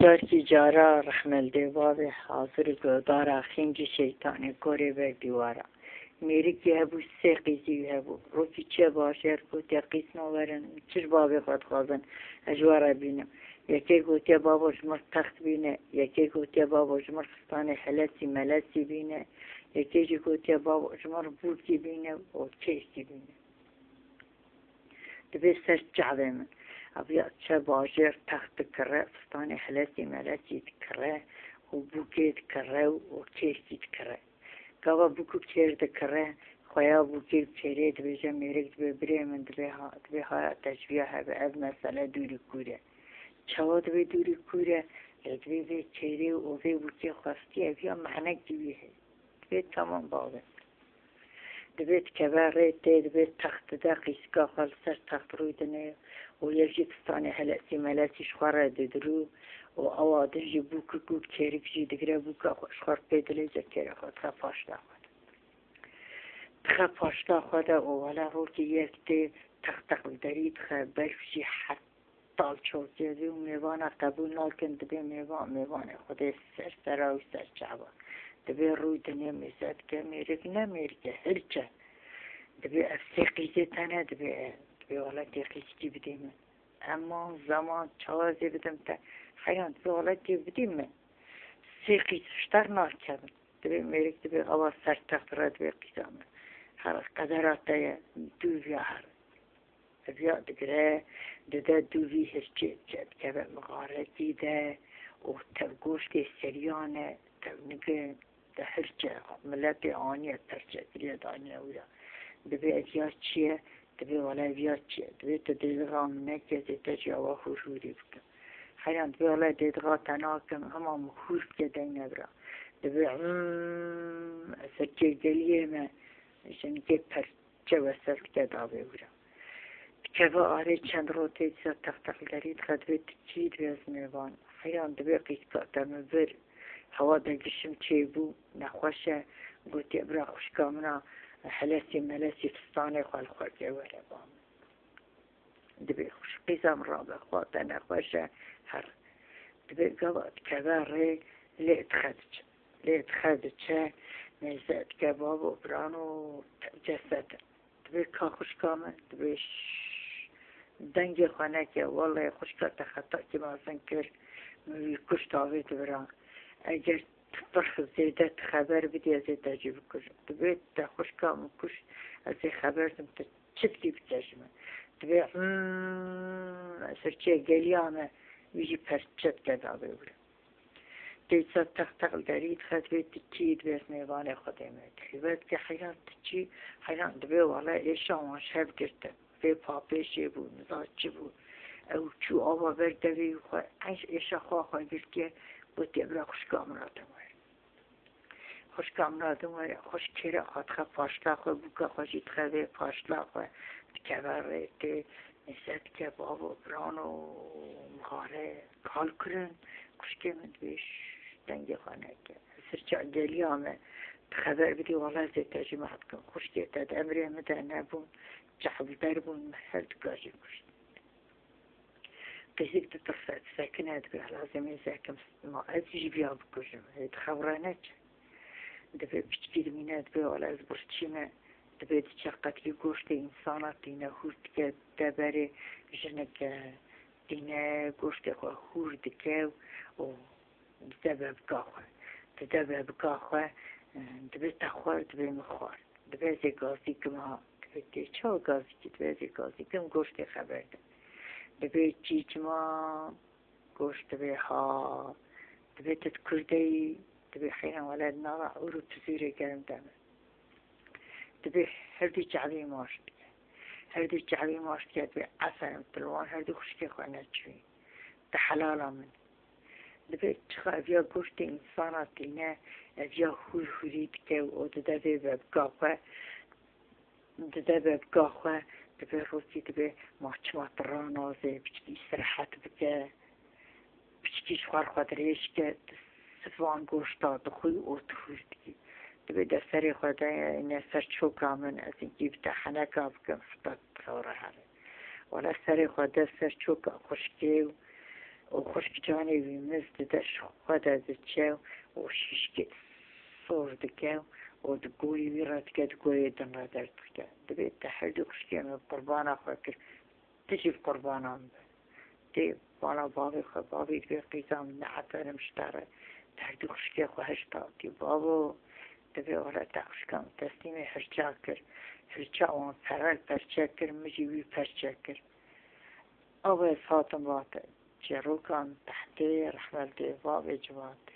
دارکی جارا رحمل دیواب حاضر گودارا خینج شیطان کوری بر دیوارا میری که هبو سه قیزی هبو روکی چه باشه گوتی قیس نورن چش بابی خود خوازن اجوارا بینم یکی گوتی بابا جمر تخت بینه یکی گوتی بابا جمر خستان حلسی ملسی بینه یکی گوتی بابا جمر بودکی بینه و چیستی بینه دبی سر جعبه من أبيض شباجر تحت كرة فستان حلاسي ملاسي تكرة وبوكي تكرة وكيسي تكرة كوا بوكو بشير تكرة خويا بوكي بشيري دبيجا ميرك دبي من دبيها تشبيهها بأب مسألة دوري كورة شوا دبي دوري كورة دبي بشيري وفي بوكي خاصتي أبيها معنى دبيها دبي تمام باغن دبيت كباريت دبيت تحت داقي سكا خالصر تحت رويدنه ويجي تستاني هلأسي ملاسي شخارة ددرو وأوادر جبوك كوك تيرك جي دقرا بوكا شخار بيدلي زكيرا خود خفاش داخد تخفاش داخد وولا روكي يكتي تختق بدريد خبرفشي حتى الشوكي دي وميوانا قبول نالكن دبي ميوانا خود سر سرا و سر شعبا دبي روي دنيا ميزاد كاميرك ناميرك هرچه دبي افسيقي زيتانا دبي ولا دقيقتي بديم اما زمان چوازی بدم تا حیان ولا بدیم سیقی شتر نکردم دبی میرک دبی آواز سر تخت را دبی قیدام هر قدرات دوی هر بیا دگره دده دوی هشتی جد که مغارتی ده و تبگوشت سریانه تبنگه ده هرچه ملت آنیه ترچه کرید آنیه ویا دبی اتیاز چیه دبی ولی بیاد چیه دبی تو دیدگاه نکردی تجاوه خوشوری بکن حیان دبی ولی دیدگاه تناکم همه مخوش بکده نبرا دبی سرچه گلیه من شنگه پرچه وصل کده آبه برا که با آره چند رو تیزا تختقل دارید خدوی تچید بیاز میوان حیان دبی قیدگاه بر هوا دگشم چه بو نخوشه گوتی برا خوشکامنا حلاسي ملاسي فستاني خوال خوال جوالي بام دبي خوش قيزام رابع خواتنا خوشة هر دبي قوات كباري ليت خدج نزاد كباب وبرانو جسد دبي كا خوش كامن دبي دنجي خانك والله خوش كاتا خطا كما سنكر كش تاويت بران اگر فرخ زیده خبر بدی از تجربه کش دبی تا خوش کام کش از خبر دم تا چطکی بتجربه دبی سرچه گلیامه ویجی پرچت کدا بیوره دیسا تختقل دارید خد بید تچید بیس میوان خودمه خیبت که حیان تچی حیان دبی والا ایشا ماش هف گرته بی پاپیشی بود مزاجی بود او چو آبا بردوی خواه ایشا خواه گرد که بودی برا خوش کامراتم خوش کامراتم و خوش کره خاطر پاشلا خو بوکا خوشی تخوی پاشلا خو کبره تی نسید که بابا برانو مخاره کال کرن خوش که من بیش دنگی خانه که سرچه گلی همه خبر بدی والله زی تجمعات کن خوش که تد امری مده نبون جحب در بون هر دگاجی کشت قیزیک تطرفت ساکنه دبی لازمی ساکم ما ازیج بیا بکشم هید خورانه چه دبی بچکید مینه دبی والا از برچیمه دبی چقدر گوشت انسانات دینه هورد که دبری جنگ دینه گوشت خو هورد که و دبی بکاخه دبی تخور دبی مخور دبی زی گازی کم دبی چه گازی که دبی زی گازی کم گوشت خبر ده دبی چیچما گوشت دبی ها دبی تذکردی دبي حين ولد نرى أورو تزيري كلام دم دبي هردي جعبي ماشت هردي جعبي ماشت كده دبي عسل متلوان هردي خشكي خوانا تشوي تحلالا من دبي تخا فيها قشت إنسانات لنا فيها خوي خريد كه ودبي ببقاقه دبي روسي دبي محشمات رانازي بشكي سرحات بكه بشكي شوار خدريش كه سفان گوشتا دخوی او تخوردی دبی دستری خدا این سر چوکامن از این جیب تحنکا بکم حتی تصوره هره ولی سری خدا سر چوکا خوشکی و خشک جانی بیمز ده شقد از چه و شیشکت صورد و دقوي بيرات كدقوي دنا درتك دبيت تحدي خشكي من قربانا فكر تجي قربانا دي وانا بابي في قيزام نعتر مشترى تحدي خشكي خهشتا دي بابو دبي ولا تخشكم تسليمي هرشاكر هرشاوان فرال فرشاكر مجيبي فرشاكر أول فاطمة جروكان تحتي رحمة دي بابي جوات